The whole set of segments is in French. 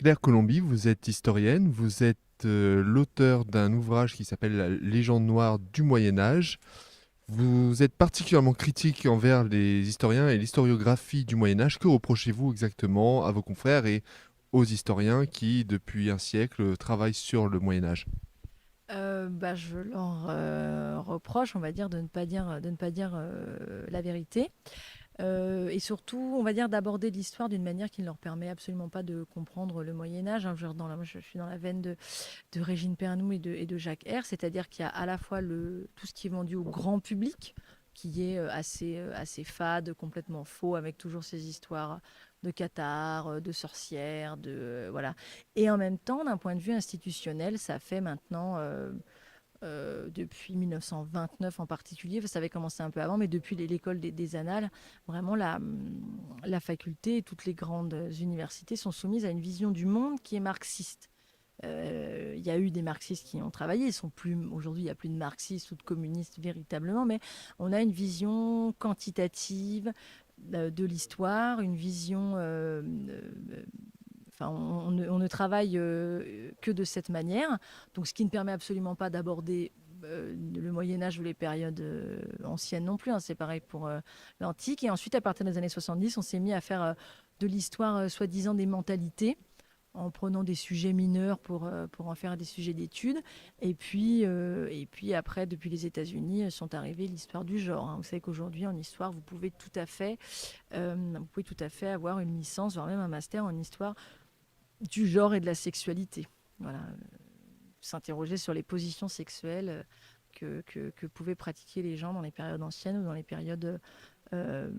Claire Colomby, vous êtes historienne, vous êtes l'auteur d'un ouvrage qui s'appelle La légende noire du Moyen Âge. Vous êtes particulièrement critique envers les historiens et l'historiographie du Moyen Âge. Que reprochez-vous exactement à vos confrères et aux historiens qui, depuis un siècle, travaillent sur le Moyen Âge? Je leur reproche, on va dire, de ne pas dire la vérité. Et surtout, on va dire, d'aborder l'histoire d'une manière qui ne leur permet absolument pas de comprendre le Moyen Âge, hein. Moi, je suis dans la veine de Régine Pernoud et de Jacques Herre, c'est-à-dire qu'il y a à la fois tout ce qui est vendu au grand public, qui est assez fade, complètement faux, avec toujours ces histoires de cathares, de sorcières, voilà. Et en même temps, d'un point de vue institutionnel, ça fait maintenant depuis 1929 en particulier, ça avait commencé un peu avant, mais depuis l'école des Annales, vraiment la faculté et toutes les grandes universités sont soumises à une vision du monde qui est marxiste. Il y a eu des marxistes qui ont travaillé. Aujourd'hui, il n'y a plus de marxistes ou de communistes véritablement, mais on a une vision quantitative de l'histoire, une vision. Enfin, on ne travaille que de cette manière. Donc, ce qui ne permet absolument pas d'aborder le Moyen Âge ou les périodes anciennes non plus, hein. C'est pareil pour l'Antique. Et ensuite, à partir des années 70, on s'est mis à faire de l'histoire soi-disant des mentalités, en prenant des sujets mineurs pour en faire des sujets d'études. Et puis après, depuis les États-Unis, sont arrivées l'histoire du genre, hein. Vous savez qu'aujourd'hui, en histoire, vous pouvez tout à fait avoir une licence, voire même un master en histoire du genre et de la sexualité. Voilà, s'interroger sur les positions sexuelles que pouvaient pratiquer les gens dans les périodes anciennes ou dans les périodes euh,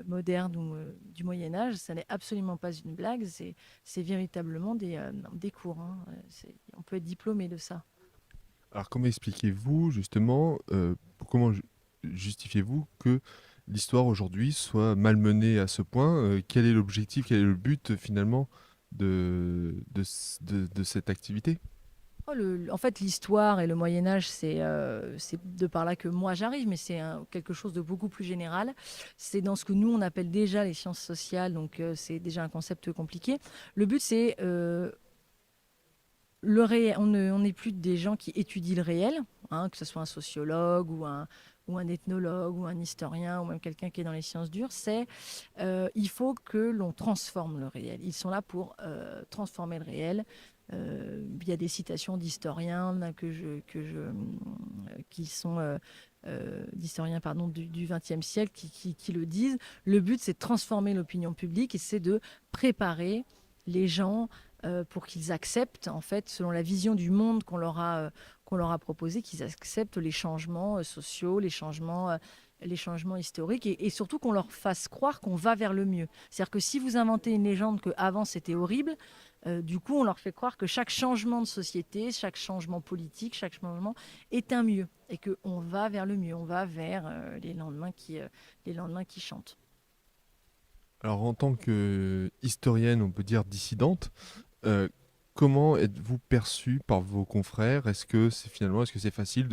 moderne ou du Moyen Âge, ça n'est absolument pas une blague, c'est véritablement des cours, hein. On peut être diplômé de ça. Alors, comment expliquez-vous justement, justifiez-vous que l'histoire aujourd'hui soit malmenée à ce point? Quel est l'objectif, quel est le but finalement de cette activité? En fait, l'histoire et le Moyen Âge, c'est de par là que moi j'arrive, mais c'est quelque chose de beaucoup plus général. C'est dans ce que nous on appelle déjà les sciences sociales, donc c'est déjà un concept compliqué. Le but, c'est le réel. On n'est plus des gens qui étudient le réel, hein, que ce soit un sociologue ou un ethnologue ou un historien ou même quelqu'un qui est dans les sciences dures. Il faut que l'on transforme le réel. Ils sont là pour transformer le réel. Il y a des citations d'historiens qui sont d'historiens pardon, du XXe siècle qui le disent. Le but, c'est de transformer l'opinion publique et c'est de préparer les gens pour qu'ils acceptent, en fait, selon la vision du monde qu'on leur a proposé, qu'ils acceptent les changements sociaux, les changements historiques et surtout qu'on leur fasse croire qu'on va vers le mieux. C'est-à-dire que si vous inventez une légende qu'avant c'était horrible, du coup on leur fait croire que chaque changement de société, chaque changement politique, chaque changement est un mieux et qu'on va vers le mieux, on va vers les lendemains qui chantent. Alors, en tant que historienne, on peut dire dissidente, euh, comment êtes-vous perçue par vos confrères? Est-ce que c'est facile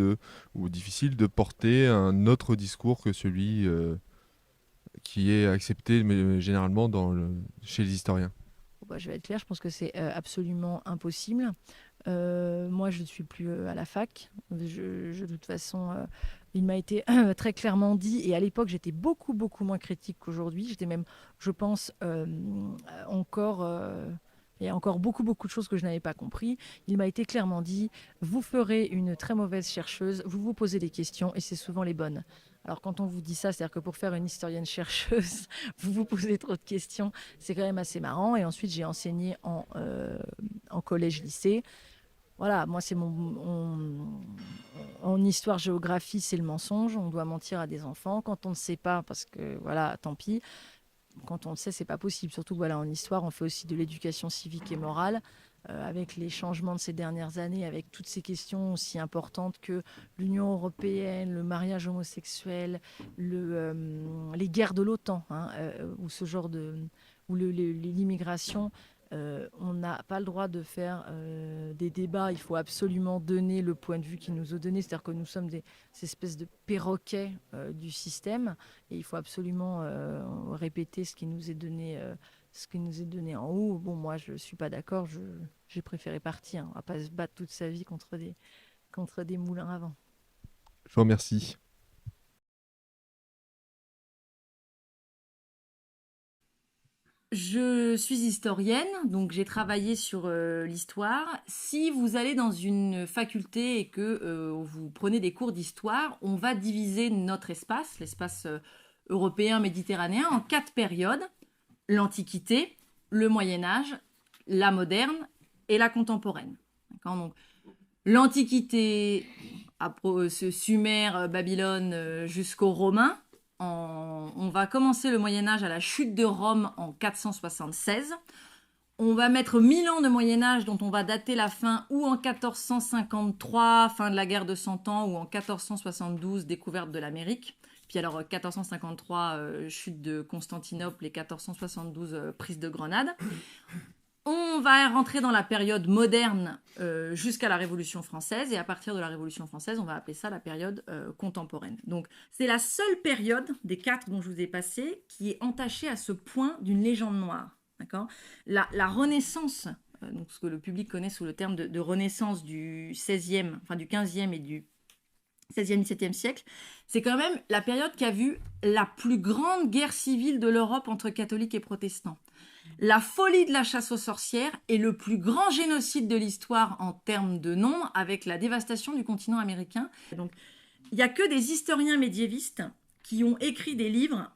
ou difficile de porter un autre discours que celui qui est accepté mais généralement chez les historiens? Bon, bah, je vais être claire, je pense que c'est absolument impossible. Moi, je ne suis plus à la fac. De toute façon, il m'a été très clairement dit, et à l'époque, j'étais beaucoup, beaucoup moins critique qu'aujourd'hui. J'étais même, je pense, encore. Il y a encore beaucoup, beaucoup de choses que je n'avais pas compris. Il m'a été clairement dit, vous ferez une très mauvaise chercheuse, vous vous posez des questions, et c'est souvent les bonnes. Alors quand on vous dit ça, c'est-à-dire que pour faire une historienne chercheuse, vous vous posez trop de questions, c'est quand même assez marrant. Et ensuite, j'ai enseigné en collège-lycée. Voilà, moi, en histoire-géographie, c'est le mensonge. On doit mentir à des enfants. Quand on ne sait pas, parce que voilà, tant pis. Quand on le sait, c'est pas possible. Surtout que voilà, en histoire, on fait aussi de l'éducation civique et morale. Avec les changements de ces dernières années, avec toutes ces questions aussi importantes que l'Union européenne, le mariage homosexuel, les guerres de l'OTAN, hein, ou ce genre ou l'immigration, on n'a pas le droit de faire des débats. Il faut absolument donner le point de vue qui nous est donné. C'est-à-dire que nous sommes ces espèces de perroquets du système et il faut absolument répéter ce qui nous est donné ce qui nous est donné en haut. Bon, moi, je suis pas d'accord. J'ai préféré partir. On va pas se battre toute sa vie contre des moulins à vent. Je vous remercie. Je suis historienne, donc j'ai travaillé sur l'histoire. Si vous allez dans une faculté et que vous prenez des cours d'histoire, on va diviser notre espace, l'espace européen méditerranéen, en 4 périodes. L'Antiquité, le Moyen Âge, la moderne et la contemporaine. D'accord. Donc, l'Antiquité, ce Sumer, Babylone jusqu'aux Romains. On va commencer le Moyen Âge à la chute de Rome en 476. On va mettre 1000 ans de Moyen Âge dont on va dater la fin ou en 1453, fin de la guerre de 100 ans, ou en 1472, découverte de l'Amérique. Puis alors 1453, chute de Constantinople, et 1472, prise de Grenade. On va rentrer dans la période moderne jusqu'à la Révolution française, et à partir de la Révolution française, on va appeler ça la période contemporaine. Donc c'est la seule période des 4 dont je vous ai passé qui est entachée à ce point d'une légende noire. D'accord. La Renaissance, donc ce que le public connaît sous le terme de Renaissance du 16e, enfin du 15e et du 16e, 17e siècle, c'est quand même la période qui a vu la plus grande guerre civile de l'Europe entre catholiques et protestants. La folie de la chasse aux sorcières est le plus grand génocide de l'histoire en termes de nombre, avec la dévastation du continent américain. Donc, il n'y a que des historiens médiévistes qui ont écrit des livres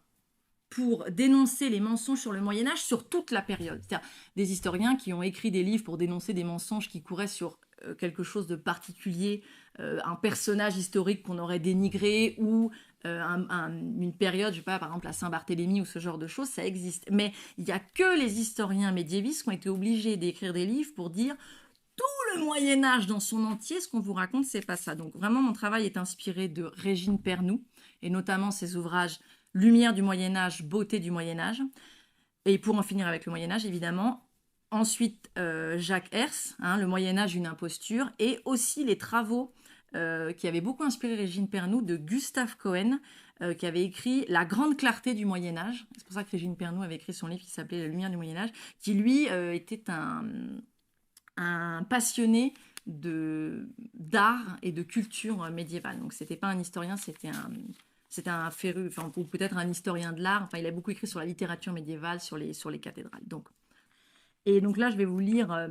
pour dénoncer les mensonges sur le Moyen-Âge sur toute la période. C'est-à-dire des historiens qui ont écrit des livres pour dénoncer des mensonges qui couraient sur quelque chose de particulier, un personnage historique qu'on aurait dénigré, ou une période, je sais pas, par exemple la Saint-Barthélemy ou ce genre de choses, ça existe. Mais il n'y a que les historiens médiévistes qui ont été obligés d'écrire des livres pour dire tout le Moyen-Âge dans son entier, ce qu'on vous raconte, c'est pas ça. Donc vraiment, mon travail est inspiré de Régine Pernoud, et notamment ses ouvrages Lumière du Moyen-Âge, Beauté du Moyen-Âge, et pour en finir avec le Moyen-Âge, évidemment. Ensuite, Jacques Herse, Le Moyen-Âge, une imposture, et aussi les travaux qui avaient beaucoup inspiré Régine Pernoud de Gustave Cohen, qui avait écrit La grande clarté du Moyen-Âge. C'est pour ça que Régine Pernoud avait écrit son livre qui s'appelait La lumière du Moyen-Âge, qui lui était un passionné d'art et de culture médiévale. Donc c'était pas un historien, c'était un féru, enfin, ou peut-être un historien de l'art. Enfin, il a beaucoup écrit sur la littérature médiévale, sur les cathédrales. Et donc là, je vais vous lire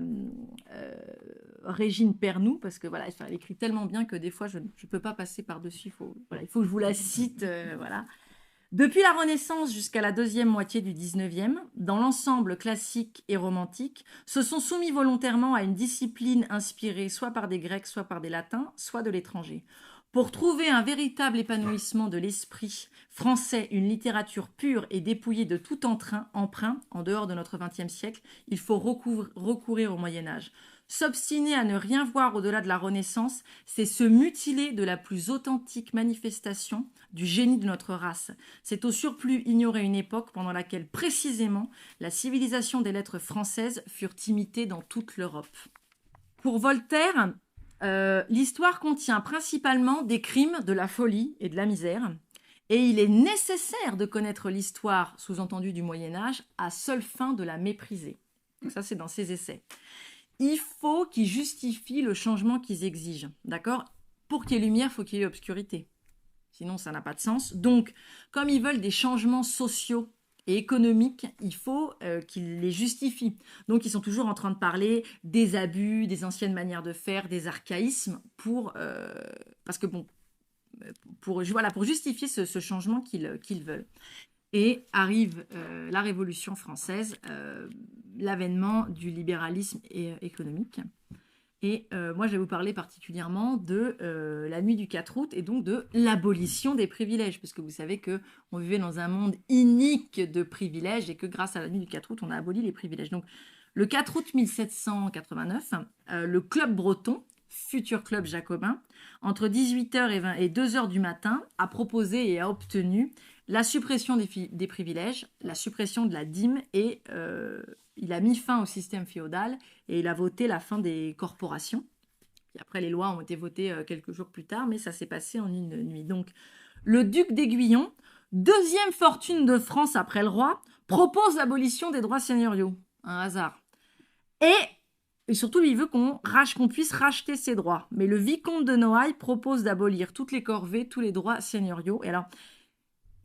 Régine Pernoud, parce que voilà, elle écrit tellement bien que des fois, je ne peux pas passer par-dessus. Il faut que je vous la cite. Voilà. Depuis la Renaissance jusqu'à la deuxième moitié du XIXe, dans l'ensemble classique et romantique, se sont soumis volontairement à une discipline inspirée soit par des Grecs, soit par des Latins, soit de l'étranger. Pour trouver un véritable épanouissement de l'esprit français, une littérature pure et dépouillée de tout emprunt, en dehors de notre XXe siècle, il faut recourir au Moyen-Âge. S'obstiner à ne rien voir au-delà de la Renaissance, c'est se mutiler de la plus authentique manifestation du génie de notre race. C'est au surplus ignorer une époque pendant laquelle, précisément, la civilisation des lettres françaises furent imitées dans toute l'Europe. Pour Voltaire, l'histoire contient principalement des crimes, de la folie et de la misère, et il est nécessaire de connaître l'histoire, sous-entendue du Moyen-Âge, à seule fin de la mépriser. Donc ça, c'est dans ses essais. Il faut qu'ils justifient le changement qu'ils exigent, d'accord ? Pour qu'il y ait lumière, il faut qu'il y ait obscurité. Sinon, ça n'a pas de sens. Donc, comme ils veulent des changements sociaux et économiques, il faut qu'ils les justifient. Donc, ils sont toujours en train de parler des abus, des anciennes manières de faire, des archaïsmes, parce que bon, pour justifier ce changement qu'ils veulent. Et arrive la Révolution française, l'avènement du libéralisme économique. Et moi, je vais vous parler particulièrement de la nuit du 4 août et donc de l'abolition des privilèges, parce que vous savez qu'on vivait dans un monde inique de privilèges et que grâce à la nuit du 4 août, on a aboli les privilèges. Donc, le 4 août 1789, le Club breton, futur club jacobin, entre 18h et 2h du matin, a proposé et a obtenu la suppression des privilèges, la suppression de la dîme, et il a mis fin au système féodal et il a voté la fin des corporations. Et après, les lois ont été votées quelques jours plus tard, mais ça s'est passé en une nuit. Donc, le duc d'Aiguillon deuxième fortune de France après le roi, propose l'abolition des droits seigneuriaux. Un hasard. Et surtout, il veut qu'on puisse racheter ses droits. Mais le vicomte de Noailles propose d'abolir toutes les corvées, tous les droits seigneuriaux. Et alors,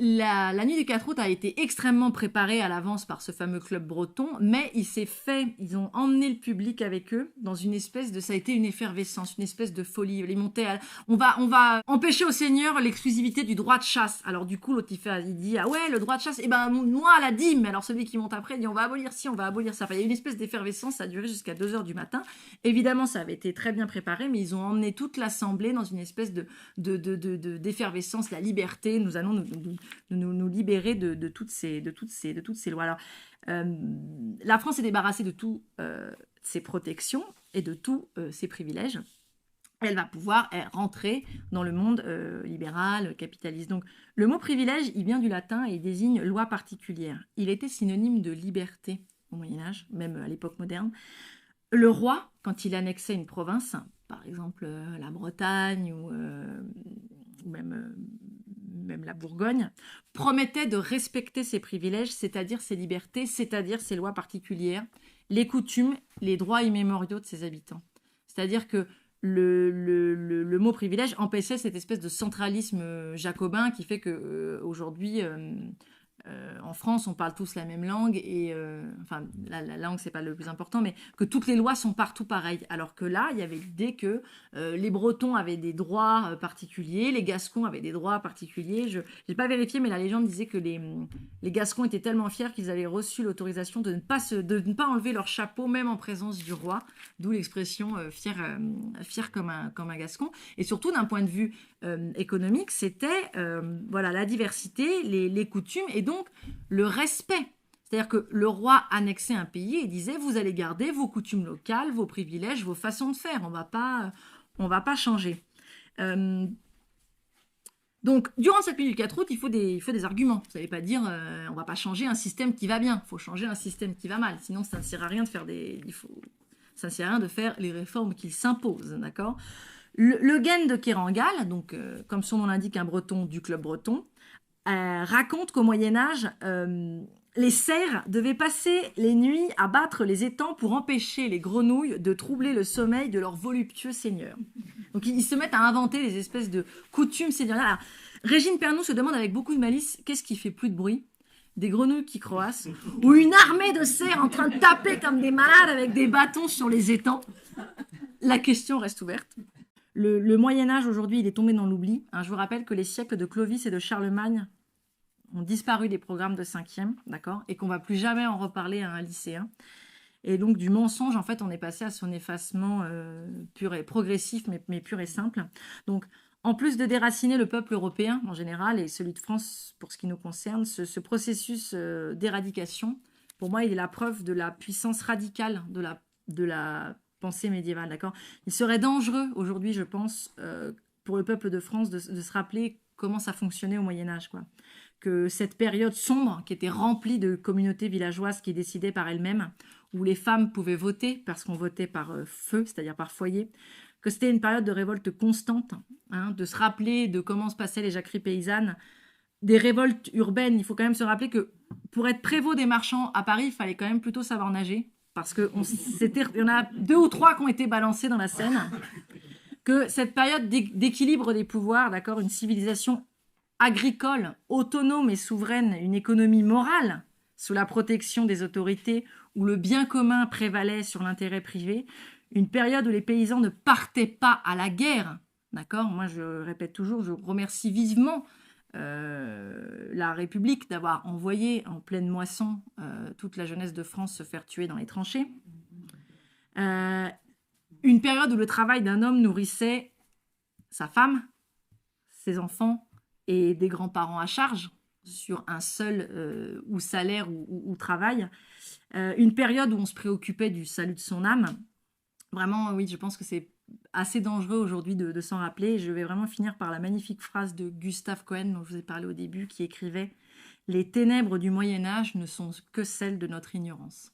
la nuit du 4 août a été extrêmement préparée à l'avance par ce fameux club breton, mais ils ont emmené le public avec eux dans une espèce de, ça a été une effervescence, une espèce de folie. Les montées, on va empêcher aux seigneurs l'exclusivité du droit de chasse. Alors du coup, l'autre il dit, ah ouais, le droit de chasse, moi la dîme. Alors celui qui monte après, il dit, on va abolir ci, on va abolir ça. Enfin, il y a une espèce d'effervescence, ça a duré jusqu'à 2h du matin. Évidemment, ça avait été très bien préparé, mais ils ont emmené toute l'assemblée dans une espèce d'effervescence, la liberté. Nous allons nous libérer de toutes ces lois. Alors, la France est débarrassée de toutes ses protections et de tous ses privilèges. Elle va pouvoir rentrer dans le monde libéral, capitaliste. Donc, le mot privilège, il vient du latin et il désigne loi particulière. Il était synonyme de liberté au Moyen-Âge, même à l'époque moderne. Le roi, quand il annexait une province, par exemple la Bretagne ou même la Bourgogne, promettait de respecter ses privilèges, c'est-à-dire ses libertés, c'est-à-dire ses lois particulières, les coutumes, les droits immémoriaux de ses habitants. C'est-à-dire que le mot privilège empêchait cette espèce de centralisme jacobin qui fait que aujourd'hui, en France, on parle tous la même langue et enfin la langue c'est pas le plus important, mais que toutes les lois sont partout pareilles. Alors que là, il y avait l'idée que les Bretons avaient des droits particuliers, les Gascons avaient des droits particuliers. Je n'ai pas vérifié, mais la légende disait que les Gascons étaient tellement fiers qu'ils avaient reçu l'autorisation de ne pas enlever leur chapeau, même en présence du roi. D'où l'expression fier comme un Gascon. Et surtout d'un point de vue économique, c'était voilà, la diversité, les coutumes et donc le respect. C'est-à-dire que le roi annexait un pays et disait vous allez garder vos coutumes locales, vos privilèges, vos façons de faire. On va pas changer. Donc, durant cette nuit du 4 août, il faut des arguments. Vous n'allez pas dire on va pas changer un système qui va bien. Il faut changer un système qui va mal. Sinon, ça ne sert à rien de faire ça ne sert à rien de faire les réformes qui s'imposent, d'accord ? Le Gaine de Kerangal, donc comme son nom l'indique, un breton du club breton, raconte qu'au Moyen-Âge, les serfs devaient passer les nuits à battre les étangs pour empêcher les grenouilles de troubler le sommeil de leurs voluptueux seigneurs. Donc ils se mettent à inventer des espèces de coutumes seigneuriales. Alors, Régine Pernoud se demande avec beaucoup de malice qu'est-ce qui fait plus de bruit ? Des grenouilles qui croassent ou une armée de cerfs en train de taper comme des malades avec des bâtons sur les étangs ? La question reste ouverte. Le Moyen-Âge, aujourd'hui, il est tombé dans l'oubli. Je vous rappelle que les siècles de Clovis et de Charlemagne ont disparu des programmes de 5e, d'accord ? Et qu'on ne va plus jamais en reparler à un lycéen. Et donc, du mensonge, en fait, on est passé à son effacement pur et progressif, mais pur et simple. Donc, en plus de déraciner le peuple européen, en général, et celui de France, pour ce qui nous concerne, ce processus d'éradication, pour moi, il est la preuve de la puissance radicale de la pensée médiévale, d'accord ? Il serait dangereux aujourd'hui, je pense, pour le peuple de France de se rappeler comment ça fonctionnait au Moyen-Âge, quoi. Que cette période sombre, qui était remplie de communautés villageoises qui décidaient par elles-mêmes, où les femmes pouvaient voter, parce qu'on votait par feu, c'est-à-dire par foyer, que c'était une période de révolte constante, de se rappeler de comment se passaient les jacqueries paysannes, des révoltes urbaines. Il faut quand même se rappeler que pour être prévôt des marchands à Paris, il fallait quand même plutôt savoir nager, parce qu'il y en a 2 ou 3 qui ont été balancés dans la Seine, que cette période d'équilibre des pouvoirs, d'accord, une civilisation agricole, autonome et souveraine, une économie morale, sous la protection des autorités, où le bien commun prévalait sur l'intérêt privé, une période où les paysans ne partaient pas à la guerre, d'accord ? Moi, je répète toujours, je remercie vivement la République d'avoir envoyé en pleine moisson toute la jeunesse de France se faire tuer dans les tranchées. Une période où le travail d'un homme nourrissait sa femme, ses enfants et des grands-parents à charge sur un seul ou salaire ou travail. Une période où on se préoccupait du salut de son âme. Vraiment, oui, je pense que c'est assez dangereux aujourd'hui de s'en rappeler. Et je vais vraiment finir par la magnifique phrase de Gustave Cohen, dont je vous ai parlé au début, qui écrivait « Les ténèbres du Moyen-Âge ne sont que celles de notre ignorance ».